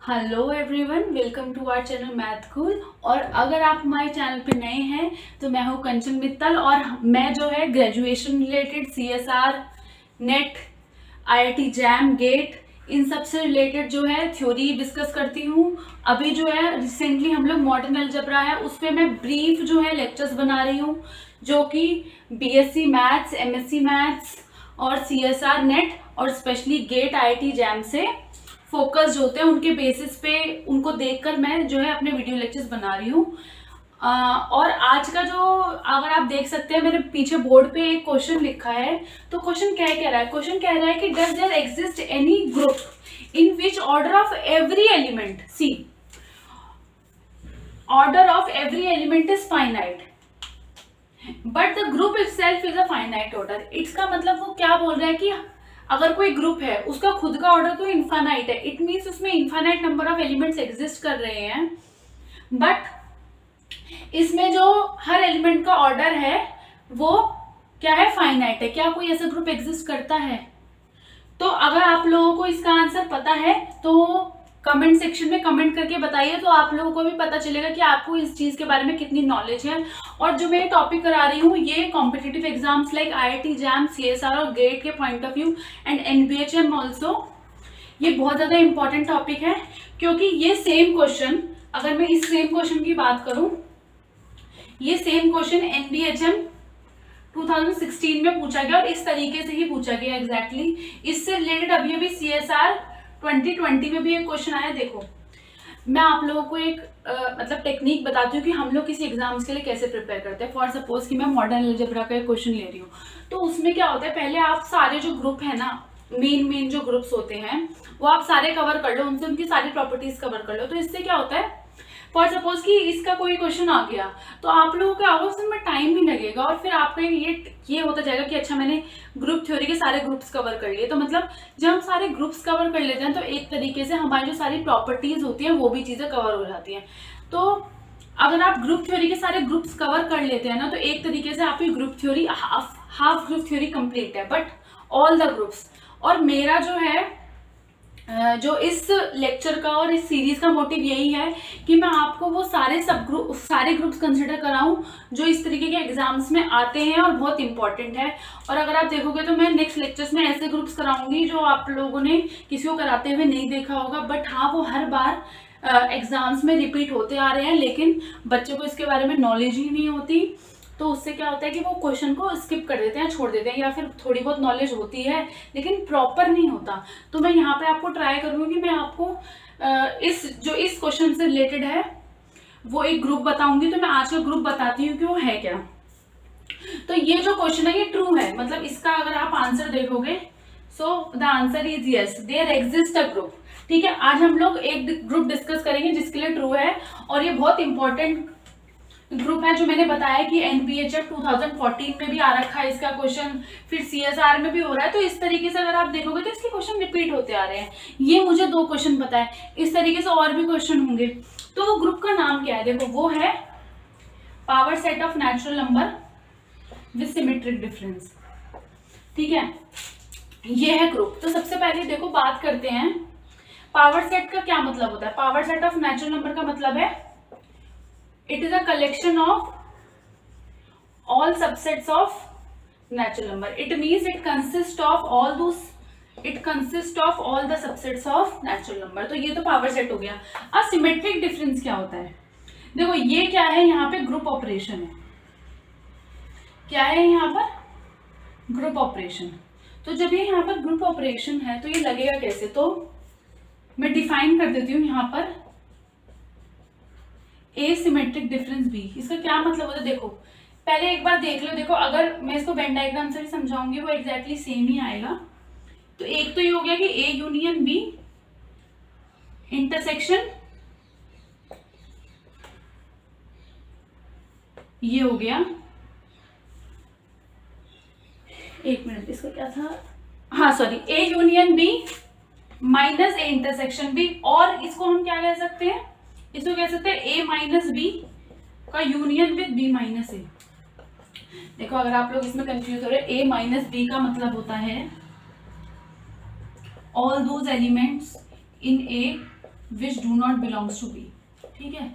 Hello everyone, welcome to our channel math cool. और अगर आप हमारे चैनल पे नए हैं तो मैं हूँ कंचन मित्तल और मैं जो है graduation related CSR, NET, IIT JAM, GATE, इन सब से रिलेटेड जो है थ्योरी डिस्कस करती हूँ। अभी जो है रिसेंटली हम लोग मॉडर्न अलजेब्रा है उस पर मैं ब्रीफ जो है लेक्चर्स बना रही हूँ, जो कि बीएससी मैथ्स, एमएससी मैथ्स और सीएसआर, नेट और स्पेशली गेट, आईआईटी जैम से फोकस्ड होते हैं। उनके बेसिस पे उनको देखकर मैं जो है अपने वीडियो लेक्चर्स बना रही हूँ। और आज का जो, अगर आप देख सकते हैं मेरे पीछे बोर्ड पे एक क्वेश्चन लिखा है, तो क्वेश्चन क्या कह रहा है? क्वेश्चन कह रहा है कि does there exist any group in which order of every element, see, order of every element is finite but the group itself is a finite order. इसका मतलब वो क्या बोल रहा है कि अगर कोई ग्रुप है उसका खुद का ऑर्डर तो इनफाइनाइट है, इट मीन्स उसमें infinite number of elements exist कर रहे हैं, बट इसमें जो हर एलिमेंट का ऑर्डर है वो क्या है? फाइनाइट है। क्या कोई ऐसा ग्रुप एग्जिस्ट करता है? तो अगर आप लोगों को इसका आंसर पता है तो कमेंट सेक्शन में कमेंट करके बताइए, तो आप लोगों को भी पता चलेगा कि आपको इस चीज के बारे में कितनी नॉलेज है। और जो मैं टॉपिक करा रही हूँ ये competitive exams like IIT jam, CSR और गेट के point of view and NBHM also, ये बहुत ज्यादा इंपॉर्टेंट टॉपिक है। क्योंकि ये सेम क्वेश्चन, अगर मैं इस सेम क्वेश्चन की बात करूं, ये सेम क्वेश्चन एनबीएचएम 2016 में पूछा गया और इस तरीके से ही पूछा गया एग्जैक्टली। इससे रिलेटेड अभी अभी सीएसआर 2020 में भी एक क्वेश्चन आया। देखो, मैं आप लोगों को एक मतलब टेक्निक बताती हूँ कि हम लोग किसी एग्जाम्स के लिए कैसे प्रिपेयर करते हैं। फॉर सपोज कि मैं मॉडर्न अलजेब्रा का एक क्वेश्चन ले रही हूँ, तो उसमें क्या होता है, पहले आप सारे जो ग्रुप है ना, मेन जो ग्रुप्स होते हैं वो आप सारे कवर कर लो, उनसे उनकी सारी प्रॉपर्टीज कवर कर लो। तो इससे क्या होता है, फॉर सपोज कि इसका कोई क्वेश्चन आ गया तो आप लोगों का उसमें टाइम भी लगेगा और फिर आपका ये होता जाएगा कि अच्छा मैंने ग्रुप थ्योरी के सारे ग्रुप्स कवर कर लिए। तो मतलब जब हम सारे ग्रुप्स कवर कर लेते हैं तो एक तरीके से हमारी जो सारी प्रॉपर्टीज होती हैं वो भी चीजें कवर हो जाती हैं। तो अगर आप ग्रुप थ्योरी के सारे ग्रुप्स कवर कर लेते हैं ना, तो एक तरीके से आपकी group theory half group theory complete है, बट ऑल द ग्रुप्स। और मेरा जो है जो इस लेक्चर का और इस सीरीज का मोटिव यही है कि मैं आपको वो सारे ग्रुप्स कंसिडर कराऊं जो इस तरीके के एग्जाम्स में आते हैं और बहुत इंपॉर्टेंट है। और अगर आप देखोगे तो मैं नेक्स्ट लेक्चर्स में ऐसे ग्रुप्स कराऊंगी जो आप लोगों ने किसी को कराते हुए नहीं देखा होगा, बट हाँ वो हर बार एग्जाम्स में रिपीट होते आ रहे हैं, लेकिन बच्चों को इसके बारे में नॉलेज ही नहीं होती। तो उससे क्या होता है कि वो क्वेश्चन को स्किप कर देते हैं, छोड़ देते हैं, या फिर थोड़ी बहुत नॉलेज होती है लेकिन प्रॉपर नहीं होता। तो मैं यहाँ पे आपको ट्राई करूँगी कि मैं आपको इस क्वेश्चन से रिलेटेड है वो एक ग्रुप बताऊंगी। तो मैं आज का ग्रुप बताती हूँ कि वो है क्या। तो ये जो क्वेश्चन है ये ट्रू है, मतलब इसका अगर आप आंसर देखोगे, so the answer is yes, there exist a group. ठीक है, आज हम लोग एक ग्रुप डिस्कस करेंगे जिसके लिए ट्रू है, और ये बहुत इंपॉर्टेंट ग्रुप है जो मैंने बताया कि एनपीएचएम 2014 में भी आ रखा है इसका क्वेश्चन, फिर सीएसआर में भी हो रहा है। तो इस तरीके से अगर आप देखोगे तो इसके क्वेश्चन रिपीट होते आ रहे हैं। ये मुझे 2 क्वेश्चन पता है, इस तरीके से और भी क्वेश्चन होंगे। तो वो ग्रुप का नाम क्या है? देखो, वो है power set of natural number with symmetric difference. ठीक है, ये है ग्रुप। तो सबसे पहले देखो बात करते हैं पावर सेट का क्या मतलब होता है। Power set of natural number का मतलब है it is a collection of all subsets of natural number. It means it consists of all the subsets of natural number. तो ये तो पावर सेट हो गया। अब सिमेट्रिक डिफरेंस क्या होता है? देखो ये क्या है, यहाँ पे ग्रुप ऑपरेशन है। क्या है यहाँ पर? Group operation. तो जब ये यहाँ पर ग्रुप ऑपरेशन है तो ये लगेगा कैसे? तो मैं डिफाइन कर देती हूँ यहाँ पर एसिमेट्रिक डिफरेंस बी। इसका क्या मतलब होता है? देखो पहले एक बार देख लो। देखो अगर मैं इसको वेन डायग्राम से भी समझाऊंगी वो एग्जैक्टली सेम ही आएगा। तो एक तो ये हो गया कि ए यूनियन बी इंटरसेक्शन, ये हो गया। एक मिनट, इसका क्या था? हाँ sorry, A union B minus A intersection B. और इसको हम क्या कह सकते हैं? इसको कह सकते हैं ए माइनस बी का यूनियन विद बी माइनस ए। देखो अगर आप लोग इसमें कंफ्यूज हो रहे, ए माइनस बी का मतलब होता है all those elements in A which do not belongs to B. ठीक है,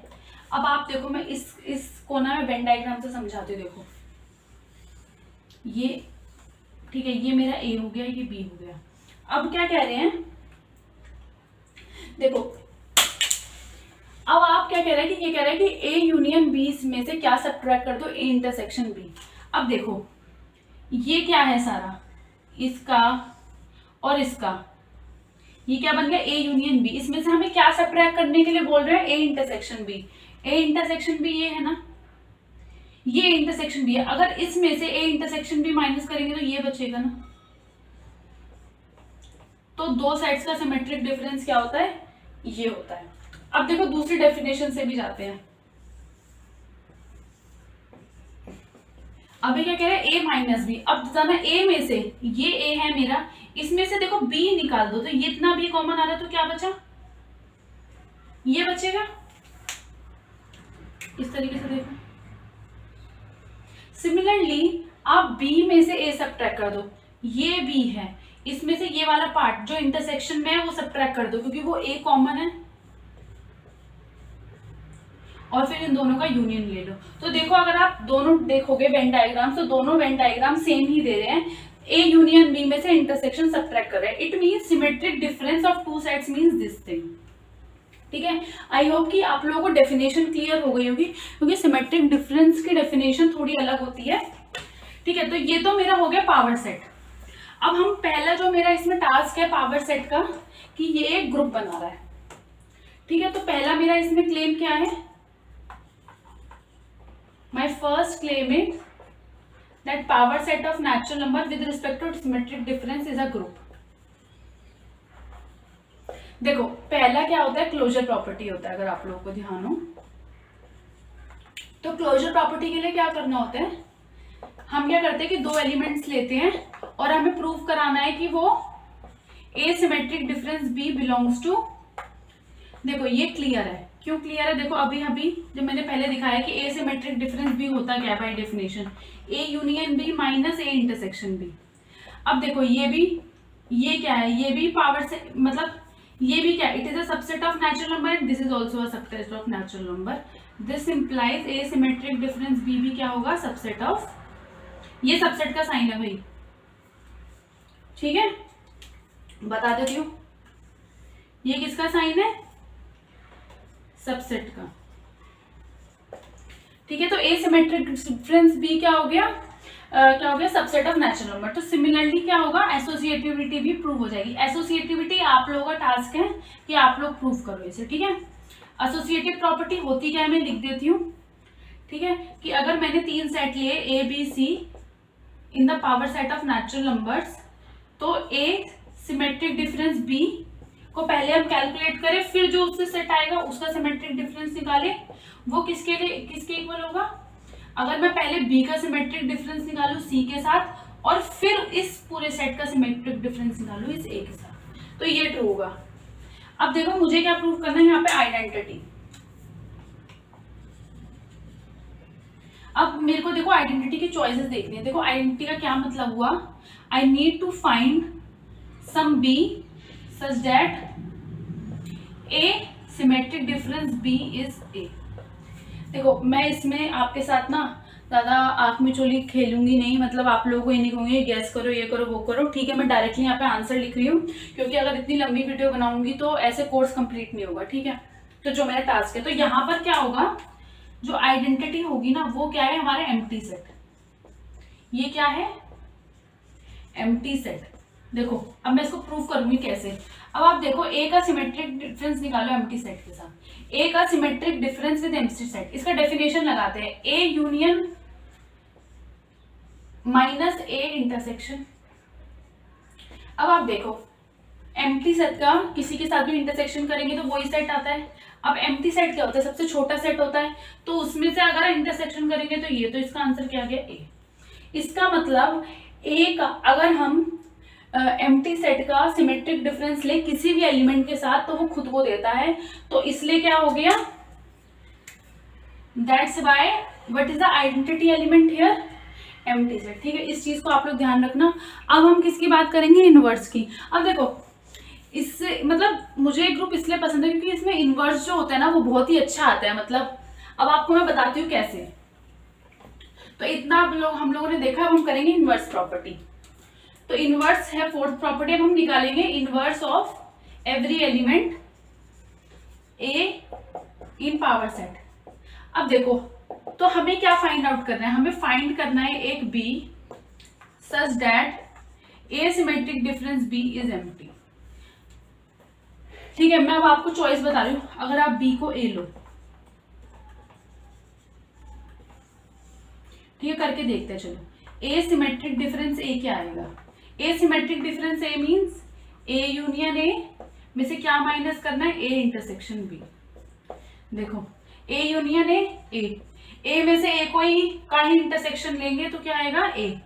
अब आप देखो, मैं इस कोना में वेन डायग्राम से समझाती हूँ। देखो ये, ठीक है, ये मेरा ए हो गया, ये बी हो गया। अब क्या कह रहे हैं, देखो अब आप क्या कह रहे हैं कि ये कह रहा है कि ए यूनियन बी में से क्या सब्ट्रैक्ट कर दो, ए इंटरसेक्शन बी। अब देखो ये क्या है सारा, इसका और इसका, ये क्या बन गया, ए यूनियन बी। इसमें से हमें क्या सब्ट्रैक्ट करने के लिए बोल रहे हैं, A intersection B. A intersection B ये है ना, ये इंटरसेक्शन बी है। अगर इसमें से ए इंटरसेक्शन बी माइनस करेंगे तो ये बचेगा ना। तो दो साइड्स का सिमेट्रिक डिफरेंस क्या होता है, ये होता है। अब देखो दूसरी डेफिनेशन से भी जाते हैं। अभी क्या कह रहे हैं, ए माइनस बी। अब जाना ए में से, ये ए है मेरा, इसमें से देखो बी निकाल दो, तो ये इतना बी कॉमन आ रहा है, तो क्या बचा, ये बचेगा। इस तरीके से देखो। सिमिलरली आप बी में से ए सब्ट्रैक्ट कर दो, ये बी है, इसमें से ये वाला पार्ट जो इंटरसेक्शन में है वो सब्ट्रैक्ट कर दो, क्योंकि वो ए कॉमन है, और फिर इन दोनों का यूनियन ले लो। तो देखो अगर आप दोनों देखोगे वेन डायग्राम, तो दोनों वेन डायग्राम सेम ही दे रहे हैं, ए यूनियन बी में से इंटरसेक्शन सब्ट्रैक्ट कर रहे हैं। It means symmetric difference of two sides means this thing. ठीक है, आई होप कि आप लोगों को डेफिनेशन क्लियर हो गई होगी, क्योंकि सिमेट्रिक डिफरेंस की डेफिनेशन थोड़ी अलग होती है। ठीक है, तो ये तो मेरा हो गया पावर सेट। अब हम पहला जो मेरा इसमें टास्क है पावर सेट का, कि ये एक ग्रुप बना रहा है। ठीक है, तो पहला मेरा इसमें क्लेम क्या है, my first claim is that power set of natural number with respect to symmetric difference is a group। देखो पहला क्या होता है, क्लोजर प्रॉपर्टी होता है। अगर आप लोगों को ध्यान हो तो क्लोजर प्रॉपर्टी के लिए क्या करना होता है, हम क्या करते हैं कि दो एलिमेंट्स लेते हैं और हमें प्रूव कराना है कि वो A symmetric difference B belongs to. देखो ये क्लियर है, क्यों क्लियर है, देखो अभी जब मैंने पहले दिखाया कि ए सिमेट्रिक डिफरेंस बी होता क्या by definition, A union B minus A intersection B. अब देखो ये भी, ये क्या है, ये भी पावर से, मतलब ये भी क्या, it is a subset of natural number and this is also a subset of natural number. This implies A symmetric difference B भी क्या होगा, सबसेट ऑफ, ये सबसेट का साइन है भाई। ठीक है, बता देती हूँ, ये किसका साइन है, सबसेट का। ठीक है, तो ए सिमेट्रिक डिफरेंस बी क्या हो गया, क्या हो गया, सबसेट ऑफ नेचुरल नंबर। तो सिमिलरली क्या होगा, एसोसिएटिविटी भी प्रूव हो जाएगी। एसोसिएटिविटी आप लोगों का टास्क है कि आप लोग प्रूव करो इसे। ठीक है, एसोसिएटिव प्रॉपर्टी होती क्या है, मैं लिख देती हूँ। ठीक है, कि अगर मैंने तीन सेट लिए A B C in the power set of natural numbers, तो ए सिमेट्रिक डिफरेंस बी को पहले हम कैलकुलेट करें, फिर जो उससे सेट आएगा उसका सिमेट्रिक डिफरेंस निकाले, वो किसके इक्वल होगा। अगर मैं पहले b का सिमेट्रिक डिफरेंस निकालूं c के साथ और फिर इस पूरे सेट का सिमेट्रिक डिफरेंस निकालूं इस a के साथ, तो ये ट्रू होगा। अब देखो मुझे क्या प्रूव करना है, यहाँ पे आइडेंटिटी। अब मेरे को देखो आइडेंटिटी की चॉइसेस देखनी है। देखो आइडेंटिटी का क्या मतलब हुआ, I need to find some b such that a symmetric difference b is a। देखो मैं इसमें आपके साथ ना ज़्यादा आँख में चोली खेलूंगी नहीं, मतलब आप लोगों को ये नहीं कहूँगी गैस करो, ये करो, वो करो। ठीक है, मैं डायरेक्टली यहाँ पे आंसर लिख रही हूँ, क्योंकि अगर इतनी लंबी वीडियो बनाऊंगी तो ऐसे कोर्स कंप्लीट नहीं होगा। ठीक है, तो जो मेरा टास्क है, तो यहाँ पर क्या होगा, जो आइडेंटिटी होगी ना वो क्या है, हमारा एम्प्टी सेट। ये क्या है, एम्प्टी सेट। देखो अब मैं इसको प्रूव करूंगी कैसे। अब आप देखो ए का सिमेट्रिक डिफरेंस निकालो एम्प्टी सेट के साथ, ए का symmetric difference with empty set. इसका डेफिनेशन लगाते हैं, A union minus A intersection. अब आप देखो एम्प्टी सेट का किसी के साथ भी इंटरसेक्शन करेंगे तो वही सेट आता है। अब एम्प्टी सेट क्या होता है, सबसे छोटा सेट होता है, तो उसमें से अगर इंटरसेक्शन करेंगे तो ये, तो इसका आंसर क्या गया, ए। इसका मतलब ए का अगर हम एम्प्टी सेट का सिमेट्रिक डिफरेंस ले किसी भी एलिमेंट के साथ तो वो खुद को देता है, तो इसलिए क्या हो गया, that's why what is the identity element here, empty set. ठीक है, इस चीज को आप लोग ध्यान रखना। अब हम किसकी बात करेंगे, इनवर्स की। अब देखो इससे मतलब मुझे ग्रुप इसलिए पसंद है क्योंकि इसमें इनवर्स जो होता है ना वो बहुत ही अच्छा आता है। मतलब अब आपको मैं बताती हूँ कैसे। तो इतना हम लोगों ने देखा, अब हम करेंगे इनवर्स प्रॉपर्टी। तो इनवर्स है फोर्थ प्रॉपर्टी। अब हम निकालेंगे inverse of every element A in power set. अब देखो, तो हमें क्या फाइंड आउट करना है, हमें फाइंड करना है एक B such that A symmetric difference B is empty. ठीक है, मैं अब आपको चॉइस बता रही हूं। अगर आप बी को ए लो, ठीक है, करके देखते हैं। चलो, ए सिमेट्रिक डिफरेंस ए क्या आएगा? A symmetric difference A means A union A में से क्या माइनस करना है? A intersection B. देखो, ए यूनियन ए में से ए कोई का ही इंटरसेक्शन लेंगे तो क्या आएगा? ए।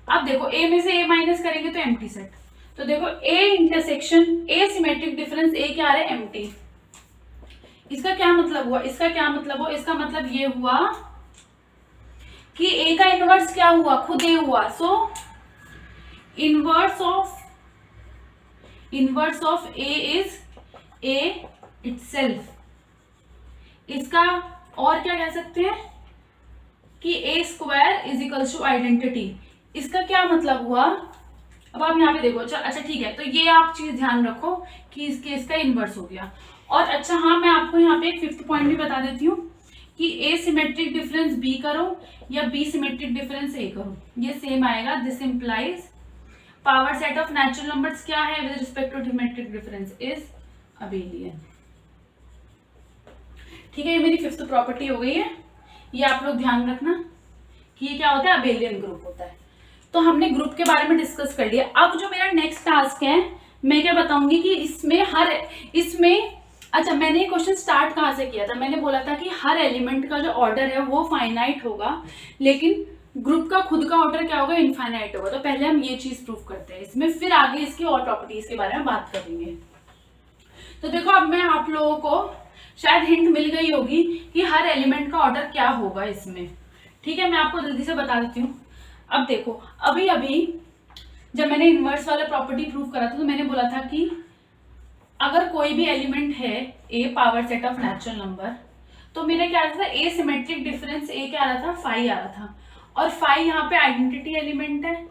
अब देखो, ए में से ए माइनस करेंगे तो एम्प्टी सेट। तो देखो, A intersection A symmetric difference A क्या आ रहा है? एम्प्टी। इसका क्या मतलब हुआ? इसका क्या मतलब हुआ? इसका मतलब ये हुआ कि ए का इनवर्स क्या हुआ? खुद ए हुआ। So inverse of A is A itself. इसका और क्या कह सकते हैं कि A square is equals to identity. इसका क्या मतलब हुआ? अब आप यहाँ पे देखो। अच्छा ठीक है, तो ये आप चीज ध्यान रखो कि इस केस का इनवर्स हो गया। और अच्छा हाँ, मैं आपको यहाँ पे एक फिफ्थ पॉइंट भी बता देती हूँ कि ए सिमेट्रिक डिफरेंस बी करो या बी सिमेट्रिक डिफरेंस ए करो, ये सेम आएगा। This implies power set of natural numbers क्या है with respect to symmetric difference is abelian. ठीक है, ये मेरी फिफ्थ प्रॉपर्टी हो गई है। ये आप लोग ध्यान रखना कि ये क्या होता है? अबेलियन ग्रुप होता है। तो हमने ग्रुप के बारे में डिस्कस कर लिया। अब जो मेरा नेक्स्ट टास्क है, मैं क्या बताऊंगी कि इसमें अच्छा, मैंने ये क्वेश्चन स्टार्ट कहाँ से किया था? मैंने बोला था कि हर एलिमेंट का जो ऑर्डर है वो फाइनाइट होगा, लेकिन ग्रुप का खुद का ऑर्डर क्या होगा? इनफाइनाइट होगा। तो पहले हम ये चीज प्रूव करते हैं इसमें, फिर आगे इसकी और प्रॉपर्टीज के बारे में बात करेंगे। तो देखो, अब मैं आप लोगों को शायद हिंट मिल गई होगी कि हर एलिमेंट का ऑर्डर क्या होगा इसमें। ठीक है, मैं आपको जल्दी से बता देती हूँ। अब देखो, अभी जब मैंने इनवर्स वाला प्रॉपर्टी प्रूव करा था तो मैंने बोला था कि अगर कोई भी एलिमेंट है A power set of natural number, तो मेरा क्या आ रहा था? ए सिमेट्रिक डिफरेंस ए क्या आ रहा था? फाई आ रहा था। और फाई यहाँ पे आइडेंटिटी एलिमेंट है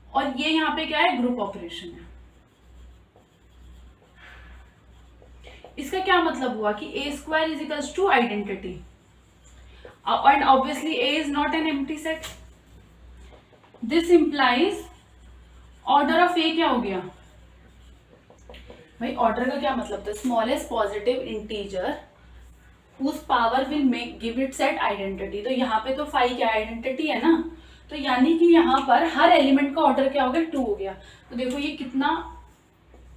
और ये यहाँ पे क्या है? ग्रुप ऑपरेशन है। इसका क्या मतलब हुआ कि A square is equals to identity and obviously A is not an empty set. This implies order of A क्या हो गया भाई? ऑर्डर का क्या मतलब था? Smallest positive integer whose power will make give it set identity. तो यहाँ पे तो फाई क्या आइडेंटिटी है ना, तो यानी कि यहाँ पर हर एलिमेंट का ऑर्डर क्या हो गया? 2 हो गया। तो देखो ये कितना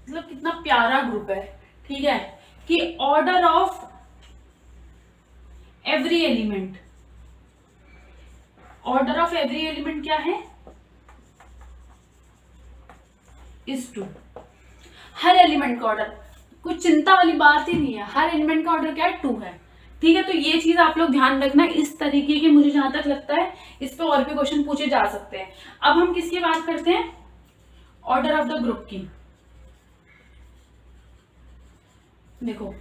मतलब कितना प्यारा ग्रुप है। ठीक है, कि order of every element, order of every element क्या है? इज 2। हर एलिमेंट का ऑर्डर, कुछ चिंता वाली बात ही नहीं है, हर एलिमेंट का ऑर्डर क्या है? 2 है। ठीक है, तो ये चीज आप लोग ध्यान रखना। इस तरीके के मुझे जहां तक लगता है इस पे और भी क्वेश्चन पूछे जा सकते हैं। अब हम किसकी बात करते हैं? ऑर्डर ऑफ द ग्रुप की। देखो,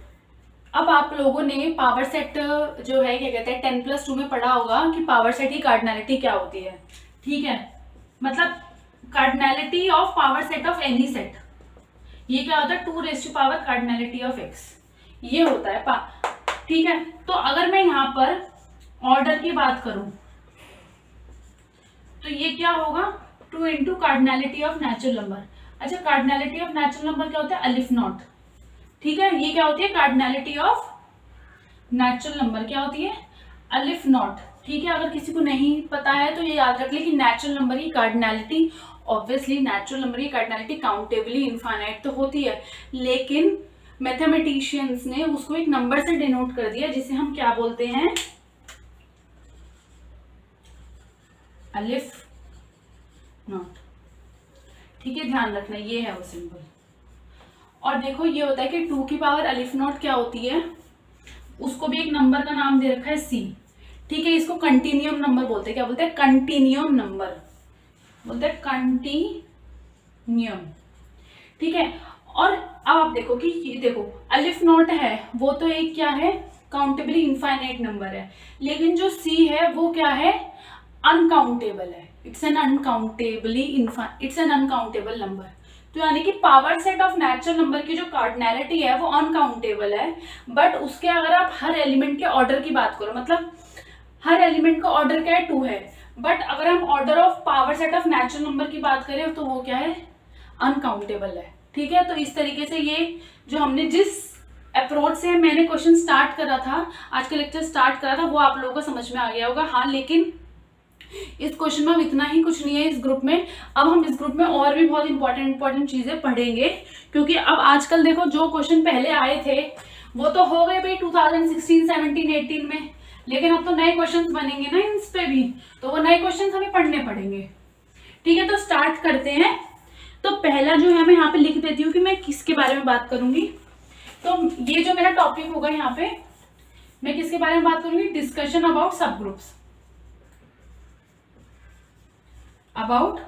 अब आप लोगों ने पावर सेट जो है क्या कहते हैं 10+2 में पढ़ा होगा कि पावर सेट की कार्डिनैलिटी क्या होती है। ठीक है, मतलब cardinality of power set of any set, ये क्या होता है? 2 पावर कार्डिनैलिटी ऑफ x, ये होता है ठीक है, तो अगर मैं यहाँ पर ऑर्डर की बात करूं तो ये क्या होगा? 2 into cardinality of natural number. अच्छा, कार्डिनैलिटी ऑफ नेचुरल नंबर क्या होता है? अलिफ नॉट। ठीक है, ये क्या होती है? कार्डिनैलिटी ऑफ नेचुरल नंबर क्या होती है? अलिफ नॉट। ठीक है, अगर किसी को नहीं पता है तो ये याद रख ले कि नेचुरल नंबर की कार्डिनैलिटी, ऑब्वियसली नेचुरल नंबर की कार्डिनैलिटी काउंटेबली इनफाइनाइट तो होती है, लेकिन मैथमेटिशियंस ने उसको एक नंबर से डिनोट कर दिया जिसे हम क्या बोलते हैं? अलिफ नॉट। ठीक है, ध्यान रखना, ये है वो सिंबल। और देखो, ये होता है कि 2 की पावर अलिफ नॉट क्या होती है? उसको भी एक नंबर का नाम दे रखा है c। ठीक है, इसको कंटिन्यूम नंबर बोलते हैं। क्या बोलते हैं? कंटिन्यूम नंबर बोलते हैं, कंटिन्यूम। ठीक है, और अब आप देखो कि ये देखो अलिफ नॉट है वो तो एक क्या है, काउंटेबली इनफाइनाइट नंबर है, लेकिन जो सी है वो क्या है, अनकाउंटेबल है, इट्स एन अनकाउंटेबल नंबर। तो यानी कि power set of natural number की जो कार्डिनैलिटी है वो अनकाउंटेबल है, बट उसके अगर आप हर एलिमेंट के ऑर्डर की बात करो, मतलब हर एलिमेंट का ऑर्डर क्या है, 2 है, बट अगर हम order of power set of natural number की बात करें तो वो क्या है, अनकाउंटेबल है। ठीक है, तो इस तरीके से ये जो हमने जिस अप्रोच से मैंने क्वेश्चन स्टार्ट करा था, आज का लेक्चर स्टार्ट करा था, वो आप लोगों को समझ में आ गया होगा। हाँ, लेकिन इस क्वेश्चन में अब इतना ही कुछ नहीं है इस ग्रुप में, अब हम इस ग्रुप में और भी बहुत इंपॉर्टेंट चीजें पढ़ेंगे, क्योंकि अब आजकल देखो जो क्वेश्चन पहले आए थे वो तो हो गए भाई 2016, 17, 18 में, लेकिन अब तो नए क्वेश्चंस बनेंगे ना इस पे भी, तो वो नए क्वेश्चंस हमें पढ़ने पड़ेंगे। ठीक है, तो स्टार्ट करते हैं। तो पहला जो है मैं यहाँ पे लिख देती हूँ कि मैं किसके बारे में बात करूंगी। तो ये जो मेरा टॉपिक होगा यहाँ पे, मैं किसके बारे में बात करूंगी, डिस्कशन अबाउट सब ग्रुप्स, अबाउट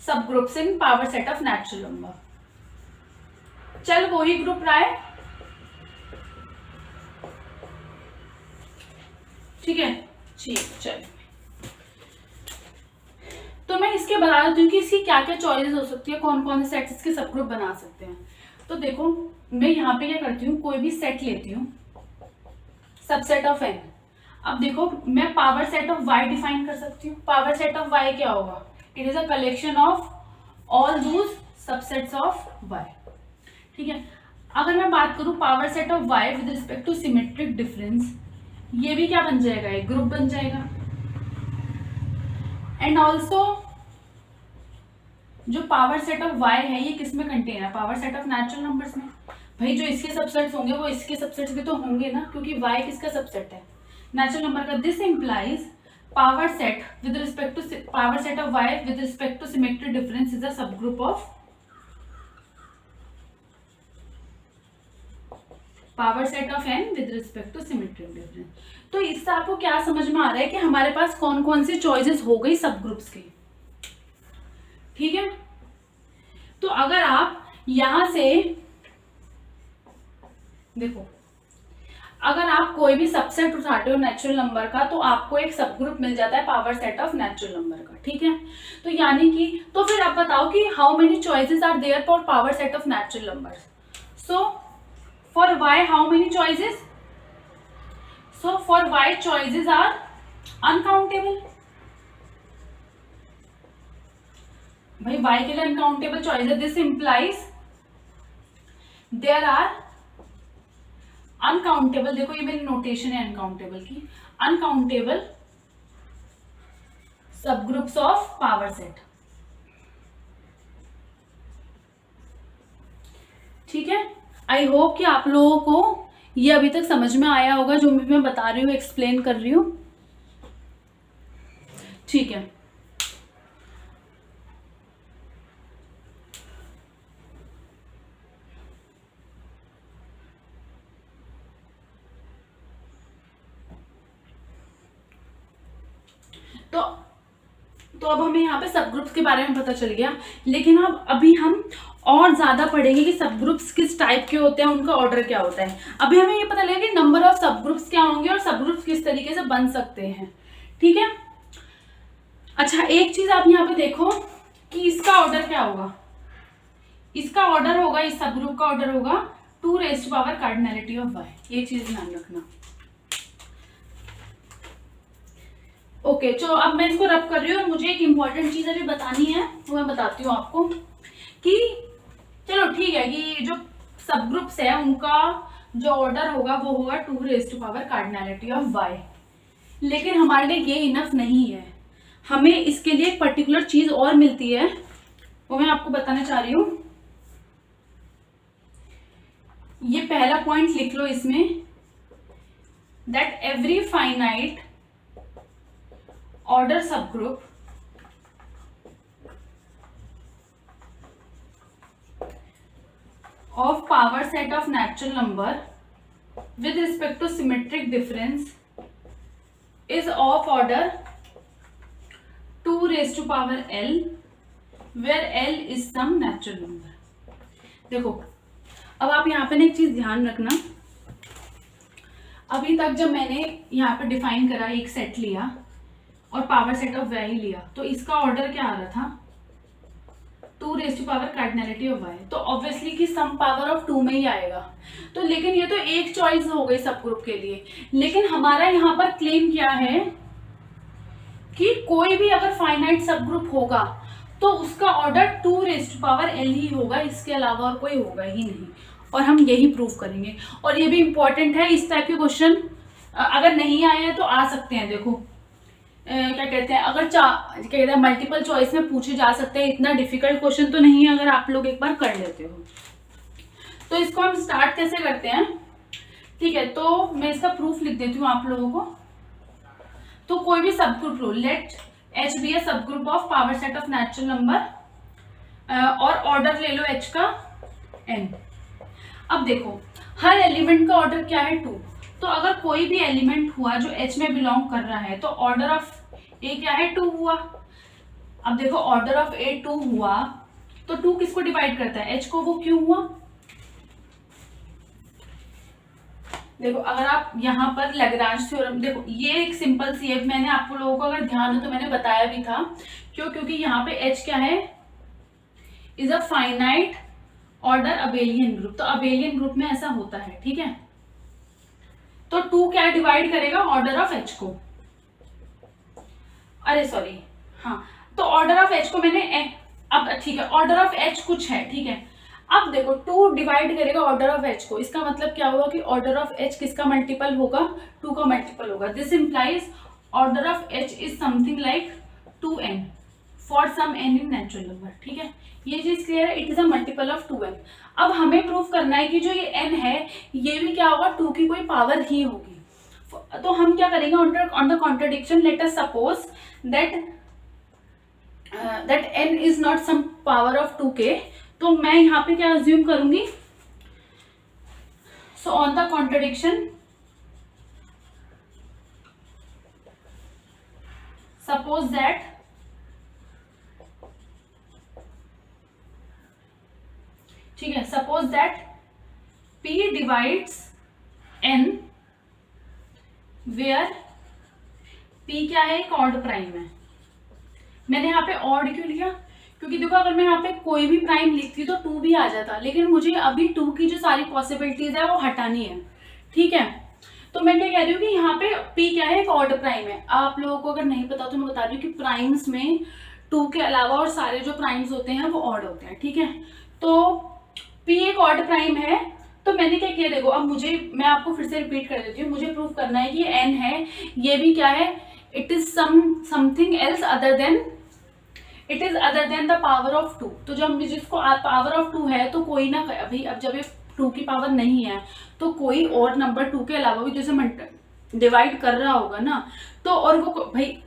सब groups in power set of natural number. चल वो ही ग्रुप रहा है, ठीक है, ठीक, चल तो मैं इसके बता देती हूँ कि इसकी क्या क्या चॉइसेस हो सकती है, कौन कौन से सेट्स इसके सब ग्रुप बना सकते हैं। तो देखो मैं यहाँ पे क्या करती हूँ, कोई भी सेट लेती हूँ, सबसेट ऑफ एन। अब देखो मैं power set of y define कर सकती हूँ। पावर सेट ऑफ y क्या होगा, it is a collection of all those subsets of y। ठीक है, अगर मैं बात करूँ power set of y with respect to symmetric difference, ये भी क्या बन जाएगा, एक ग्रुप बन जाएगा। एंड ऑल्सो जो पावर सेट ऑफ y है ये किस में कंटेन है, power set of natural numbers में। भाई जो इसके सबसेट्स होंगे वो इसके सबसेट्स भी तो होंगे ना, क्योंकि y किसका सबसेट है, नेचुरल नंबर का। This implies power set with respect to power set of y with respect to symmetric difference is a subgroup of power set of n with respect to symmetric difference. तो इससे आपको क्या समझ में आ रहा है कि हमारे पास कौन कौन सी चॉइसेस हो गई सब ग्रुप्स की। ठीक है, तो अगर आप यहां से देखो, अगर आप कोई भी सबसेट उठाते हो नेचुरल नंबर का तो आपको एक सब ग्रुप मिल जाता है power set of natural number का। ठीक है, तो यानी कि तो फिर आप बताओ कि how many choices are there for power set of natural numbers. So for y how many choices, so for y choices are uncountable. भाई y के लिए uncountable choices, this implies there are uncountable, देखो ये मेरी notation है uncountable की, uncountable सब groups of power set. ठीक है, आई होप कि आप लोगों को ये अभी तक समझ में आया होगा जो मैं बता रही हूँ, एक्सप्लेन कर रही हूँ। ठीक है, तो अब हमें यहाँ पे सब ग्रुप्स के बारे में पता चल गया, लेकिन अब अभी हम और ज्यादा पढ़ेंगे कि सब ग्रुप्स किस टाइप के होते हैं, उनका ऑर्डर क्या होता है। अभी हमें ये पता लगेगा कि नंबर ऑफ सब ग्रुप्स क्या होंगे और सब ग्रुप्स किस तरीके से बन सकते हैं। ठीक है, अच्छा एक चीज आप यहाँ पे देखो कि इसका ऑर्डर क्या होगा, इसका ऑर्डर होगा, इस सब ग्रुप का ऑर्डर होगा 2 raise to power cardinality of y। ये चीज ध्यान रखना। ओके, तो अब मैं इसको रब कर रही हूँ और मुझे एक इंपॉर्टेंट चीज अभी बतानी है, वो मैं बताती हूँ आपको कि चलो ठीक है कि जो सब ग्रुप्स है उनका जो ऑर्डर होगा वो होगा 2 raise to power cardinality of y, लेकिन हमारे लिए ये इनफ नहीं है, हमें इसके लिए एक पर्टिकुलर चीज और मिलती है, वो मैं आपको बताना चाह रही हूँ। ये पहला पॉइंट लिख लो इसमें, that every finite order subgroup of power set of natural number with respect to symmetric difference is of order 2 raised to power L, where L is some natural number। देखो अब आप यहाँ पे ना एक चीज ध्यान रखना, अभी तक जब मैंने यहाँ पे डिफाइन करा, एक सेट लिया और पावर सेट ऑफ y लिया, तो इसका ऑर्डर क्या आ रहा था 2 raise to power cardinality of y, तो ऑब्वियसली कि सम पावर ऑफ 2 में ही आएगा। तो लेकिन ये तो एक चॉइस हो गई सब ग्रुप के लिए, लेकिन हमारा यहाँ पर क्लेम क्या है कि कोई भी अगर फाइनाइट सब ग्रुप होगा तो उसका order 2 raise to power l ही होगा, इसके अलावा और कोई होगा ही नहीं, और हम यही प्रूव करेंगे। और ये भी इंपॉर्टेंट है, इस टाइप के क्वेश्चन अगर नहीं आए हैं तो आ सकते हैं। देखो क्या कहते हैं, अगर क्या कहते हैं मल्टीपल चॉइस में पूछे जा सकते हैं, इतना डिफिकल्ट क्वेश्चन तो नहीं है अगर आप लोग एक बार कर लेते हो। तो इसको हम स्टार्ट कैसे करते हैं, ठीक है, तो मैं इसका प्रूफ लिख देती हूँ आप लोगों को। तो कोई भी सब ग्रुप लो, लेट H बी ए सब group of power set of natural number, और ऑर्डर ले लो H का n। अब देखो हर एलिमेंट का ऑर्डर क्या है 2, तो अगर कोई भी एलिमेंट हुआ जो H में बिलोंग कर रहा है तो ऑर्डर ऑफ A क्या है 2 हुआ। अब देखो ऑर्डर ऑफ A 2 हुआ तो 2 किसको डिवाइड करता है, H को, वो क्यों हुआ। देखो अगर आप यहाँ पर लैग्रांज थ्योरम, देखो ये एक सिंपल सी है, मैंने आप लोगों को अगर ध्यान हो तो मैंने बताया भी था, क्योंकि यहाँ पे H क्या है, is a finite order abelian group, तो अबेलियन ग्रुप में ऐसा होता है, ठीक है। तो 2 क्या डिवाइड करेगा, ऑर्डर ऑफ H को, अरे सॉरी हाँ, तो ऑर्डर ऑफ H को मैंने अब ठीक है, ऑर्डर ऑफ H कुछ है, ठीक है। अब देखो 2 डिवाइड करेगा ऑर्डर ऑफ H को, इसका मतलब क्या होगा कि ऑर्डर ऑफ H किसका मल्टीपल होगा, 2 का मल्टीपल होगा। This implies order of H is something like 2n for some n in natural number, ठीक है, ये चीज क्लियर है, it is a multiple of 2n। अब हमें प्रूफ करना है कि जो ये n है ये भी क्या होगा, 2 की कोई पावर ही होगी। तो हम क्या करेंगे, on the contradiction let us suppose that n is not some power of 2k, तो मैं यहाँ पे क्या अज्यूम करूंगी, so on the contradiction suppose that ठीक है, suppose that p divides n where p क्या है, एक ऑड प्राइम है। मैंने यहाँ पे ऑड क्यों लिया, क्योंकि देखो अगर मैं यहाँ पे कोई भी प्राइम लिखती तो 2 भी आ जाता, लेकिन मुझे अभी 2 की जो सारी पॉसिबिलिटीज है वो हटानी है, ठीक है। तो मैं क्या कह रही हूँ कि यहाँ पे p क्या है, एक ऑड प्राइम है। आप लोगों को अगर नहीं पता तो मैं बता रही हूँ कि प्राइम्स में 2 के अलावा और सारे जो प्राइम्स होते हैं वो ऑड होते हैं, ठीक है। तो p एक ऑड प्राइम है, तो मैंने क्या किया, देखो अब मैं आपको फिर से रिपीट कर देती हूँ, मुझे प्रूफ करना है कि ये n है, ये भी क्या है, it is something else other than the power of 2। तो जब जिसको पावर ऑफ 2 है तो कोई ना, अभी अब जब ये 2 की पावर नहीं है तो कोई और नंबर 2 के अलावा भी जैसे डिवाइड कर रहा होगा ना, तो और वो भाई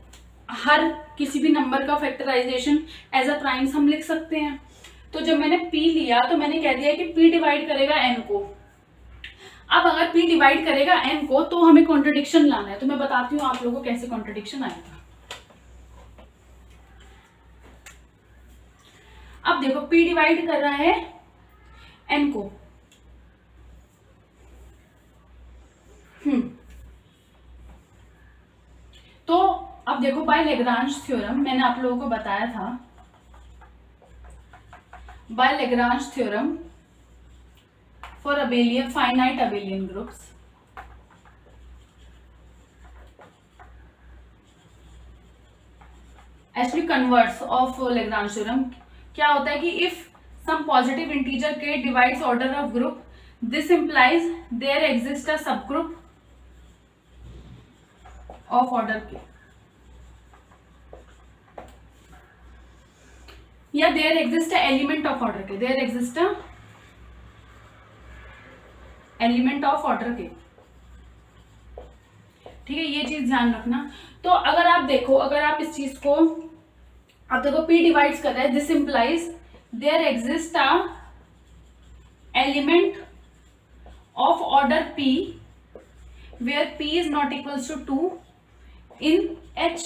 हर किसी भी नंबर का फैक्टराइजेशन एज अ प्राइम्स हम लिख सकते हैं। तो जब मैंने p लिया तो मैंने कह दिया कि p डिवाइड करेगा n को। अब अगर p डिवाइड करेगा n को तो हमें कॉन्ट्रडिक्शन लाना है, तो मैं बताती हूँ आप लोगों को कैसे कॉन्ट्रडिक्शन आएगा। अब देखो p डिवाइड कर रहा है n को, तो अब देखो बाय लैग्रांज थ्योरम मैंने आप लोगों को बताया था, by Lagrange theorem for abelian finite abelian groups, actually converse of Lagrange theorem क्या होता है कि if some positive integer k divides order of group, this implies there exist a subgroup of order k, या there exist a element of order k, there exist a element of order k, ठीक है, ये चीज ध्यान रखना। तो अगर आप देखो, अगर आप इस चीज को अब देखो p डिवाइड्स कर रहा है, this implies there exist a element of order p where p is not equals to 2 in h।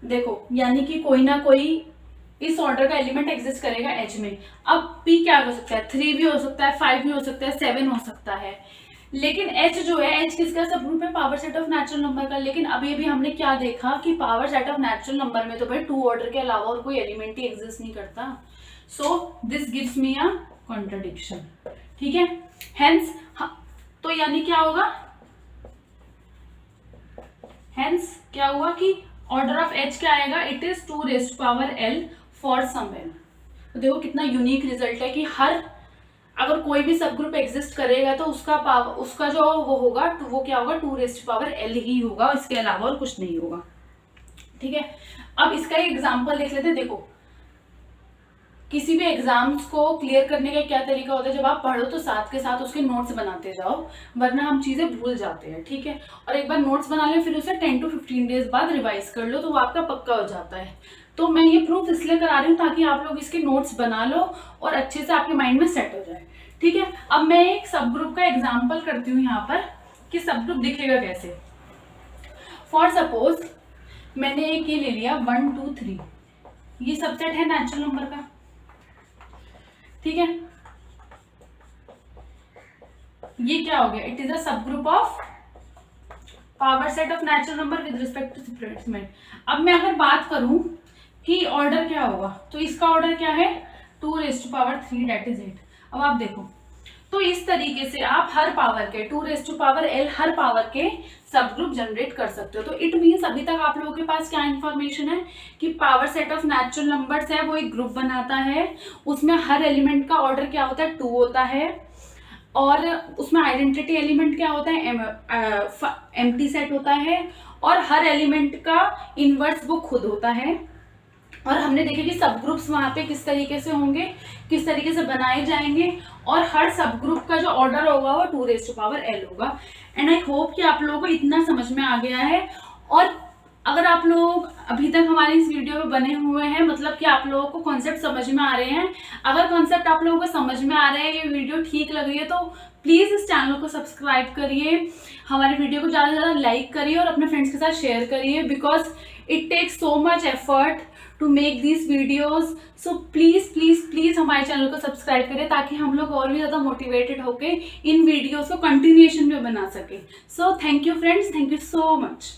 देखो यानी कि कोई ना कोई इस ऑर्डर का एलिमेंट एग्जिस्ट करेगा H में। अब P क्या हो सकता है, 3 भी हो सकता है, 5 भी हो सकता है, 7 हो सकता है, लेकिन H जो है, H किसका सब ग्रुप है, power set of natural number का। लेकिन अभी अभी हमने क्या देखा कि power set of natural number में तो भाई 2 ऑर्डर के अलावा और कोई एलिमेंट ही एग्जिस्ट नहीं करता। So this gives me a contradiction, ठीक है। हेंस तो यानी क्या होगा, हेंस क्या हुआ कि ऑर्डर ऑफ H क्या आएगा, it is 2 raised to power L for some L। तो देखो कितना यूनिक रिजल्ट है कि हर अगर कोई भी सब ग्रुप एग्जिस्ट करेगा तो उसका जो वो होगा तो वो क्या होगा, 2 रेज़्ड टू पावर L ही होगा, इसके अलावा और कुछ नहीं होगा, ठीक है। अब इसका एक एग्जांपल देख लेते हैं। देखो किसी भी एग्जाम्स को क्लियर करने का क्या तरीका होता है, जब आप पढ़ो तो साथ के साथ उसके नोट्स बनाते जाओ, वरना हम चीज़ें भूल जाते हैं, ठीक है। और एक बार नोट्स बना लें फिर उसे 10 to 15 डेज बाद रिवाइज कर लो तो वो आपका पक्का हो जाता है। तो मैं ये प्रूफ इसलिए करा रही हूँ ताकि आप लोग इसके नोट्स बना लो और अच्छे से आपके माइंड में सेट हो जाए, ठीक है। अब मैं एक सब ग्रुप का एग्जाम्पल करती हूँ यहाँ पर कि सब ग्रुप दिखेगा कैसे। फॉर सपोज मैंने एक ये ले लिया 1 2 3, ये सबसेट है नेचुरल नंबर का, ठीक है। ये क्या हो गया, it is a subgroup of power set of natural number with respect to displacement. अब मैं अगर बात करूं कि ऑर्डर क्या होगा, तो इसका ऑर्डर क्या है, 2 raised to power 3 that is 8। अब आप देखो तो इस तरीके से आप हर पावर के 2 रेज़्ड टू पावर L हर पावर के सब ग्रुप जनरेट कर सकते हो। तो इट मीन्स अभी तक आप लोगों के पास क्या इंफॉर्मेशन है कि power set of natural numbers है वो एक ग्रुप बनाता है, उसमें हर एलिमेंट का ऑर्डर क्या होता है, 2 होता है, और उसमें आइडेंटिटी एलिमेंट क्या होता है, एम्प्टी सेट होता है, और हर एलिमेंट का इनवर्स वो खुद होता है। और हमने देखा कि सब ग्रुप्स वहाँ पे किस तरीके से होंगे, किस तरीके से बनाए जाएंगे, और हर सब ग्रुप का जो ऑर्डर होगा वो 2 रेज़्ड टू पावर L होगा। एंड आई होप कि आप लोगों को इतना समझ में आ गया है। और अगर आप लोग अभी तक हमारी इस वीडियो में बने हुए हैं, मतलब कि आप लोगों को कॉन्सेप्ट समझ में आ रहे हैं। अगर कॉन्सेप्ट आप लोगों को समझ में आ रहे हैं, ये वीडियो ठीक लग रही है, तो प्लीज़ इस चैनल को सब्सक्राइब करिए, हमारी वीडियो को ज़्यादा से ज़्यादा लाइक करिए और अपने फ्रेंड्स के साथ शेयर करिए, because it takes so much effort to make this videos. So please please please हमारे चैनल को सब्सक्राइब करें ताकि हम लोग और भी ज़्यादा मोटिवेटेड होकर इन वीडियोज़ को कंटिन्यूएशन में बना सकें। So thank you friends, thank you so much.